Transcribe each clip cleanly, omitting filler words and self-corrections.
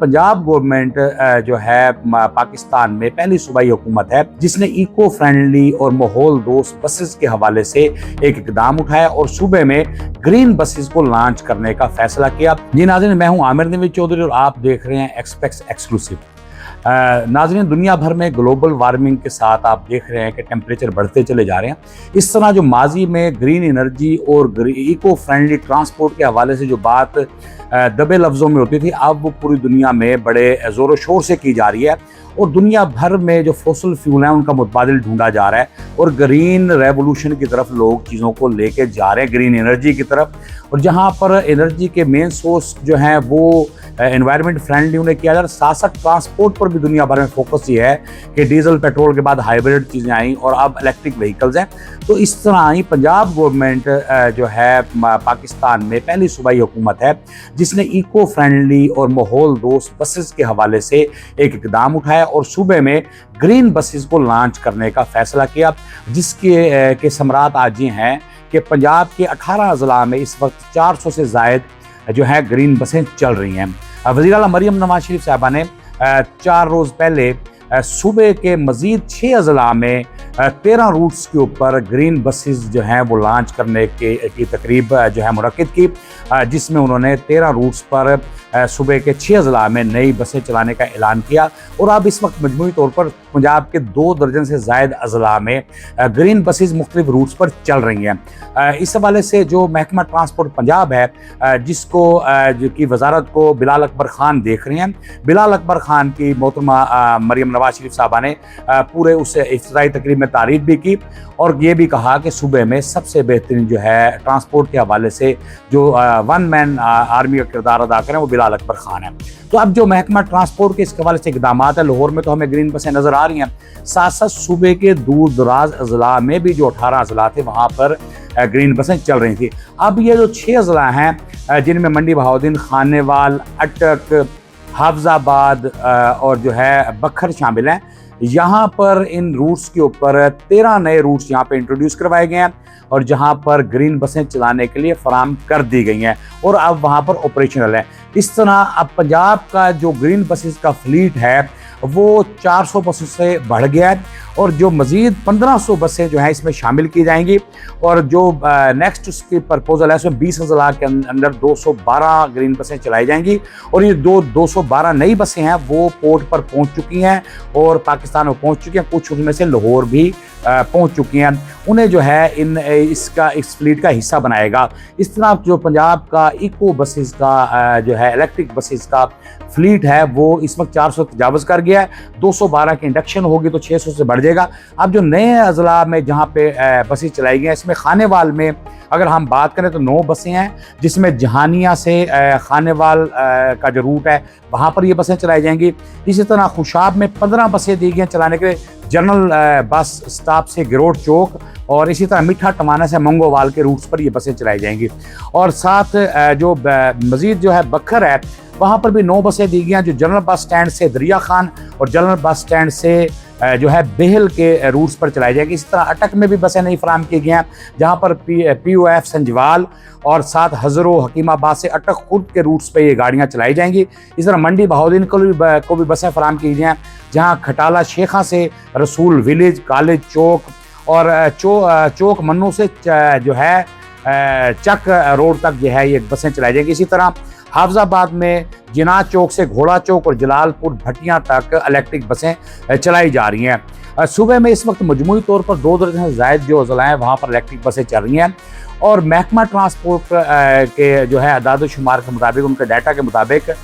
Punjab government जो है पाकिस्तान में पहली सूबाई हुकूमत है जिसने इको फ्रेंडली और माहौल दोस्त बसेस के हवाले से एक इकदाम उठाया और सूबे में ग्रीन बसेस को लॉन्च करने का फैसला किया। जी नाज़रीन, मैं हूं आमिर नवीद चौधरी और आप देख रहे हैं एक्सप्रेस एक्सक्लूसिव। नाज़रीन, दुनिया भर में ग्लोबल वार्मिंग के साथ आप देख रहे हैं कि टेम्परेचर बढ़ते चले जा रहे हैं। इस तरह जो माजी में ग्रीन एनर्जी और इको फ्रेंडली ट्रांसपोर्ट के हवाले से जो बात दबे लफ्ज़ों में होती थी, अब वो पूरी दुनिया में बड़े ज़ोर शोर से की जा रही है और दुनिया भर में जो फॉसिल फ्यूल हैं उनका मुतबादिल ढूंढा जा रहा है और ग्रीन रेवोल्यूशन की तरफ लोग चीज़ों को लेके जा रहे हैं, ग्रीन एनर्जी की तरफ। और जहाँ पर एनर्जी के मेन सोर्स जो हैं वो एनवायरनमेंट फ्रेंडली उन्हें किया जा रहा है, साथ साथ ट्रांसपोर्ट पर भी दुनिया भर में फोकस ये है कि डीजल पेट्रोल के बाद हाइब्रिड चीज़ें आई और अब इलेक्ट्रिक व्हीकल्स हैं। तो इस तरह ही पंजाब गवर्नमेंट जो है पाकिस्तान में पहली सूबाई हुकूमत है जिसने इको फ्रेंडली और माहौल दोस्त बसेस के हवाले से एक इकदाम उठाया और सूबे में ग्रीन बसेस को लॉन्च करने का फैसला किया, जिसके के समरात आज ये हैं कि पंजाब के 18 अजला में इस वक्त 400 से ज़ायद जो है ग्रीन बसें चल रही हैं। वज़ीर आला मरियम नवाज शरीफ साहबा ने 4 रोज़ पहले सूबे के मज़ीद 6 अजला में 13 रूट्स के ऊपर ग्रीन बसेस जो हैं वो लॉन्च करने की तकरीब जो है मुनक्किद की, जिसमें उन्होंने 13 रूट्स पर सूबे के 6 अजला में नई बसें चलाने का ऐलान किया। और अब इस वक्त मजमूई तौर पर पंजाब के 2 दर्जन से ज़ायद अजला में ग्रीन बसेस मुख्तलिफ रूट्स पर चल रही हैं। इस हवाले से जो महकमा ट्रांसपोर्ट पंजाब है जिसको की वजारत को बिलाल अकबर खान देख रहे हैं, बिलाल अकबर खान की मोहतरमा मरियम नवाज शरीफ साहबा ने पूरे उस इफ्तिताई तकरीब में तारीफ भी की और ये भी कहा कि सूबे में सबसे बेहतरीन जो है ट्रांसपोर्ट के हवाले से जो वन मैन आर्मी का किरदार अदा करें वो बिलाल अकबर खान है। तो अब जो महकमा ट्रांसपोर्ट के इस हवाले से इकदाम है, लाहौर में तो हमें ग्रीन बसें नज़र आ रही हैं, साथ साथ सूबे के दूर दराज अजला में भी जो 18 अजला थे वहाँ पर ग्रीन बसें चल रही थी। अब ये जो 6 अजला हैं जिनमें मंडी बहाउद्दीन, खानेवाल, अटक, हाफजाबाद और जो है बखर शामिल हैं, यहाँ पर इन रूट्स के ऊपर 13 नए रूट्स यहाँ पे इंट्रोड्यूस करवाए गए हैं और जहाँ पर ग्रीन बसें चलाने के लिए फराम कर दी गई हैं और अब वहाँ पर ऑपरेशनल है। इस तरह अब पंजाब का जो ग्रीन बसेस का फ्लीट है वो 400 बसों से बढ़ गया है और जो मज़ीद 1500 बसें जो हैं इसमें शामिल की जाएंगी और जो नेक्स्ट उसकी प्रपोजल है उसमें 20 अजला के अंदर 212 ग्रीन बसें चलाई जाएंगी और ये 212 नई बसें हैं वो पोर्ट पर पहुंच चुकी हैं और पाकिस्तान में पहुंच चुकी हैं, कुछ उनमें से लाहौर भी पहुंच चुकी हैं। उन्हें जो है इस फ्लीट का हिस्सा बनाएगा। इस तरह जो पंजाब का इको बसेस का जो है इलेक्ट्रिक बसेस का फ्लीट है वो इस वक्त 400 तजावज़ कर गया है। 212 की इंडक्शन होगी तो 600 से बढ़ जाएगा। अब जो नए अजला में जहाँ पे बसें चलाई गई हैं इसमें खानेवाल में अगर हम बात करें तो 9 बसें हैं जिसमें जहानिया से खानेवाल का जो रूट है वहाँ पर ये बसें चलाई जाएंगी। इसी तरह खुशाब में 15 बसें दी गई हैं चलाने के लिए, जनरल बस स्टॉप से गिरोड चौक और इसी तरह मिठा टमाना से मंगोवाल के रूट्स पर ये बसें चलाई जाएंगी। और साथ जो मज़ीद जो है बखर है वहाँ पर भी 9 बसें दी गई हैं जो जनरल बस स्टैंड से दरिया खान और जनरल बस स्टैंड से जो है बेहल के रूट्स पर चलाई जाएगी। इसी तरह अटक में भी बसें नहीं फराम की गई हैं जहाँ पर POF संजवाल और साथ हज़रो हकीमाबाद से अटक खुद के रूट्स पे ये गाड़ियाँ चलाई जाएंगी। इस तरह मंडी बहाउद्दीन को भी बसें फराम की गई हैं जहाँ खटाला शेखा से रसूल विलेज, कॉलेज चौक और चौक मन्नू से जो है चक रोड तक जो है ये बसें चलाई जाएंगी। इसी तरह हाफजाबाद में जिना चौक से घोड़ा चौक और जलालपुर भटियां तक इलेक्ट्रिक बसें चलाई जा रही हैं। सूबे में इस वक्त मजमूई तौर पर 2 दर्जन से ज़ायद जो अजला हैं वहाँ पर इलेक्ट्रिक बसें चल रही हैं और महकमा ट्रांसपोर्ट के जो है अदाद शुमार के मुताबिक, उनके डाटा के मुताबिक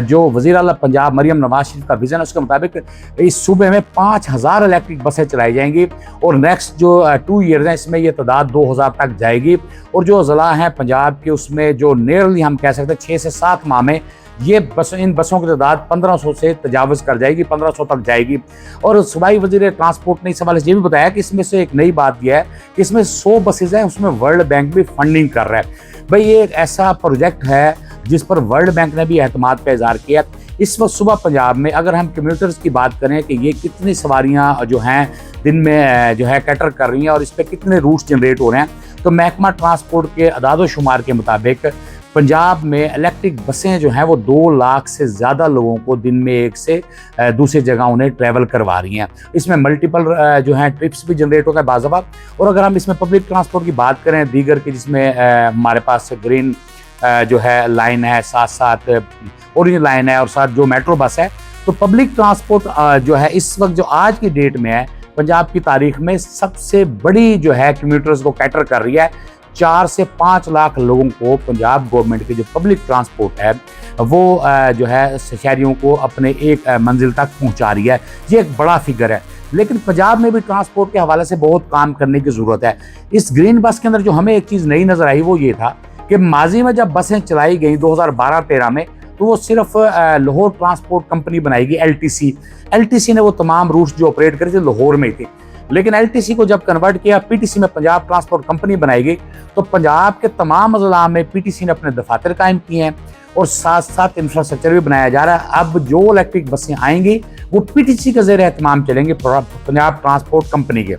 जो वज़ीर आला पंजाब मरियम नवाज शरीफ का विज़न है उसके मुताबिक इस सूबे में 5000 इलेक्ट्रिक बसें चलाई जाएंगी और नेक्स्ट जो 2 ईयर्स हैं इसमें ये तादाद 2000 तक जाएगी। और जो अजला हैं पंजाब के उसमें जो नियरली हम कह सकते हैं 6 से 7 माह में ये इन बसों की तादाद 1500 से तजावज़ कर जाएगी, 1500 तक जाएगी। और सूबाई वज़ीर ट्रांसपोर्ट ने इस हवाले से ये भी बताया कि इसमें से एक नई बात यह है कि इसमें 100 बसेज हैं उसमें वर्ल्ड बैंक भी फंडिंग कर रहा है। भाई ये एक ऐसा प्रोजेक्ट है जिस पर वर्ल्ड बैंक ने भी एतमाद का इज़हार किया। इस वक्त सुबह पंजाब में अगर हम कम्यूटर्स की बात करें कि ये कितनी सवारियाँ जो हैं दिन में जो है कैटर कर रही हैं और इस पर कितने रूट्स जनरेट हो रहे हैं, तो महकमा ट्रांसपोर्ट के अदाद शुमार के मुताबिक पंजाब में इलेक्ट्रिक बसें जो हैं वो 2 लाख से ज़्यादा लोगों को दिन में एक से दूसरी जगह उन्हें ट्रैवल करवा रही हैं। इसमें मल्टीपल जो हैं ट्रिप्स भी जनरेट होता है बाज़ाबत। और अगर हम इसमें पब्लिक ट्रांसपोर्ट की बात करें दीगर की, जिसमें हमारे पास ग्रीन जो है लाइन है, साथ साथ ऑरेंज लाइन है और साथ जो मेट्रो बस है, तो पब्लिक ट्रांसपोर्ट जो है इस वक्त जो आज की डेट में है पंजाब की तारीख में सबसे बड़ी जो है कम्यूटर्स को कैटर कर रही है। 4 से 5 लाख लोगों को पंजाब गवर्नमेंट की जो पब्लिक ट्रांसपोर्ट है वो जो है शहरियों को अपने एक मंजिल तक पहुंचा रही है। ये एक बड़ा फिगर है, लेकिन पंजाब में भी ट्रांसपोर्ट के हवाले से बहुत काम करने की ज़रूरत है। इस ग्रीन बस के अंदर जो हमें एक चीज़ नई नज़र आई वो ये था कि माजी में जब बसें चलाई गई 2012-13 में, तो वो सिर्फ लाहौर ट्रांसपोर्ट कंपनी बनाएगी एलटीसी ने वो तमाम रूट्स जो ऑपरेट करे थे लाहौर में थे। लेकिन एलटीसी को जब कन्वर्ट किया पीटीसी में, पंजाब ट्रांसपोर्ट कंपनी बनाएगी, तो पंजाब के तमाम अजला में पीटीसी ने अपने दफातर कायम किए हैं और साथ साथ इंफ्रास्ट्रक्चर भी बनाया जा रहा है। अब जो इलेक्ट्रिक बसें आएंगी वो पीटीसी के ज़ेर एहतमाम चलेंगे, पंजाब ट्रांसपोर्ट कंपनी के।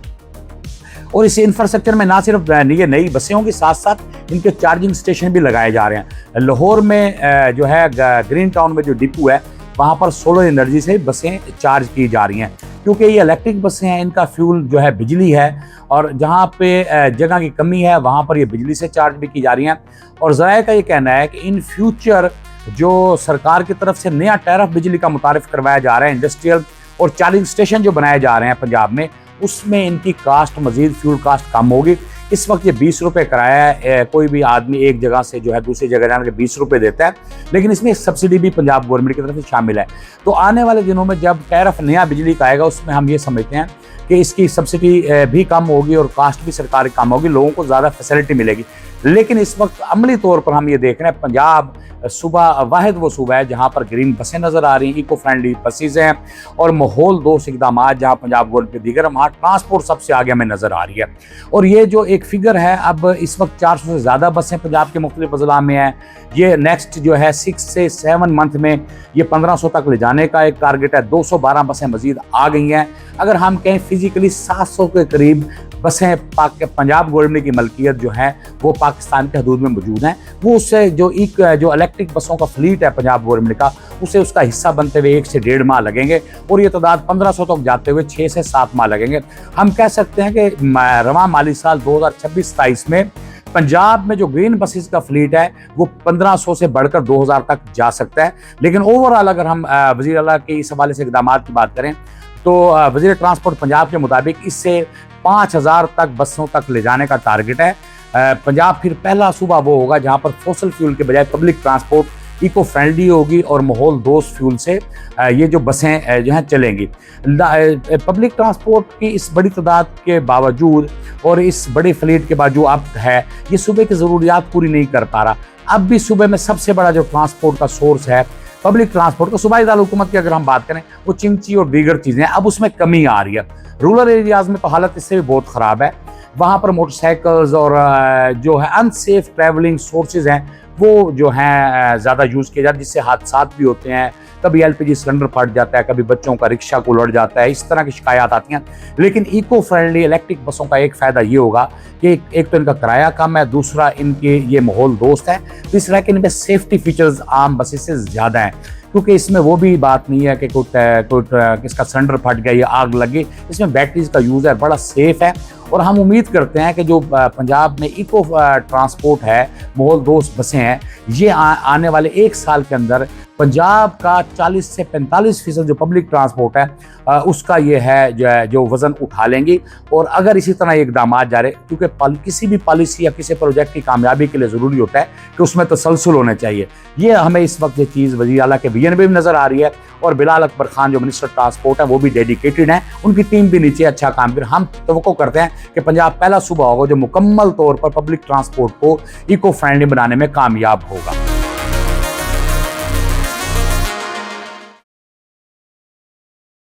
और इस इंफ्रास्ट्रक्चर में ना सिर्फ ये नई बसें होंगी, साथ साथ इनके चार्जिंग स्टेशन भी लगाए जा रहे हैं। लाहौर में जो है ग्रीन टाउन में जो डिपो है वहाँ पर सोलर एनर्जी से बसें चार्ज की जा रही हैं, क्योंकि ये इलेक्ट्रिक बसें हैं, इनका फ्यूल जो है बिजली है और जहाँ पे जगह की कमी है वहाँ पर ये बिजली से चार्ज भी की जा रही हैं। और ज़राए का ये कहना है कि इन फ्यूचर जो सरकार की तरफ से नया टैरिफ बिजली का मुतारिफ करवाया जा रहा है, इंडस्ट्रियल और चार्जिंग स्टेशन जो बनाए जा रहे हैं पंजाब में, उसमें इनकी कास्ट मजीद फ्यूल कास्ट कम होगी। इस वक्त ये 20 रुपये किराया है, कोई भी आदमी एक जगह से जो है दूसरी जगह जाने के 20 रुपये देता है, लेकिन इसमें एक सब्सिडी भी पंजाब गवर्नमेंट की तरफ से शामिल है। तो आने वाले दिनों में जब टैरिफ नया बिजली का आएगा उसमें हम ये समझते हैं कि इसकी सब्सिडी भी कम होगी और कास्ट भी सरकार की कम होगी, लोगों को ज़्यादा फैसिलिटी मिलेगी। लेकिन इस वक्त अमली तौर पर हम ये देख रहे हैं पंजाब सूबा वाहिद वो सूबा है जहाँ पर ग्रीन बसें नज़र आ रही हैं, इको फ्रेंडली बसेज हैं और माहौल दोस्त इकदाम जहाँ पंजाब गवर्नमेंट के दीगर वहाँ ट्रांसपोर्ट सबसे आगे हमें नज़र आ रही है। और ये जो एक फिगर है, अब इस वक्त 400 से ज़्यादा बसें पंजाब के मुख्तलिफ अजला में हैं। ये नेक्स्ट जो है 6 से 7 मंथ में ये 1500 तक ले जाने का एक टारगेट है। 212 बसें मजीद आ गई हैं। अगर हम कहें फिजिकली 700 के करीब बसें पंजाब गवर्नमेंट की मलकियत जो है वो पाकिस्तान के हदूद में मौजूद हैं। वो उससे जो इलेक्ट्रिक बसों का फ्लीट है पंजाब गवर्नमेंट का, उसे उसका हिस्सा बनते हुए 1 से 1.5 माह लगेंगे और ये तादाद 1500 तक जाते हुए 6 से 7 माह लगेंगे। हम कह सकते हैं कि रवां माली साल 2026-27 में पंजाब में जो ग्रीन बसेस का फ्लीट है वो 1500 से बढ़कर 2000 तक जा सकता है। लेकिन ओवरऑल अगर हम वज़ीर आला के इस हवाले से इक़दामात की बात करें तो वज़ीर ट्रांसपोर्ट पंजाब के मुताबिक इससे 5000 तक बसों तक ले जाने का टारगेट है। पंजाब फिर पहला सूबा वो होगा जहाँ पर फॉसिल फ्यूल के बजाय पब्लिक ट्रांसपोर्ट इको फ्रेंडली होगी और माहौल दोस्त फ्यूल से ये जो बसें जो हैं चलेंगी। पब्लिक ट्रांसपोर्ट की इस बड़ी तादाद के बावजूद और इस बड़े फ्लीट के बावजूद अब है ये सूबे की ज़रूरियात पूरी नहीं कर पा रहा। अब भी सूबे में सबसे बड़ा जो ट्रांसपोर्ट का सोर्स है पब्लिक ट्रांसपोर्ट का, सूबाई दारुल हुकूमत की अगर हम बात करें वो चिंची और दीगर चीज़ें, अब उसमें कमी आ रही है। रूरल एरियाज़ में तो हालत इससे भी बहुत ख़राब है। वहाँ पर मोटरसाइकिल्स और जो है अनसेफ ट्रैवलिंग सोर्सेज हैं वो जो हैं ज़्यादा यूज़ किए जाते हैं, जिससे हादसात भी होते हैं। कभी एलपीजी सिलेंडर फट जाता है, कभी बच्चों का रिक्शा को उलट जाता है, इस तरह की शिकायत आती हैं। लेकिन इको फ्रेंडली इलेक्ट्रिक बसों का एक फ़ायदा ये होगा कि एक तो इनका किराया कम है, दूसरा इनके ये माहौल दोस्त है, तीसरा कि इनमें सेफ्टी फीचर्स आम बसेस से ज़्यादा हैं, क्योंकि इसमें वो भी बात नहीं है कि किसका सिलेंडर फट गया या आग लगी। इसमें बैटरीज का यूज़ है, बड़ा सेफ़ है। और हम उम्मीद करते हैं कि जो पंजाब में इको ट्रांसपोर्ट है, माहौल दोस्त बसें हैं, ये आने वाले 1 साल के अंदर पंजाब का 40 से 45% जो पब्लिक ट्रांसपोर्ट है उसका ये है जो वज़न उठा लेंगी। और अगर इसी तरह इक़दाम जारी, क्योंकि किसी भी पॉलिसी या किसी प्रोजेक्ट की कामयाबी के लिए ज़रूरी होता है कि उसमें तसलसल होने चाहिए। ये हमें इस वक्त ये चीज़ वज़ीर आला के विजन में भी नज़र आ रही है और बिलाल अकबर खान जो मिनिस्टर ट्रांसपोर्ट है वो भी डेडिकेटेड हैं, उनकी टीम भी नीचे अच्छा काम कर। हम तवक्को करते हैं कि पंजाब पहला सूबा होगा जो मुकम्मल तौर पर पब्लिक ट्रांसपोर्ट को इको फ्रेंडली बनाने में कामयाब होगा।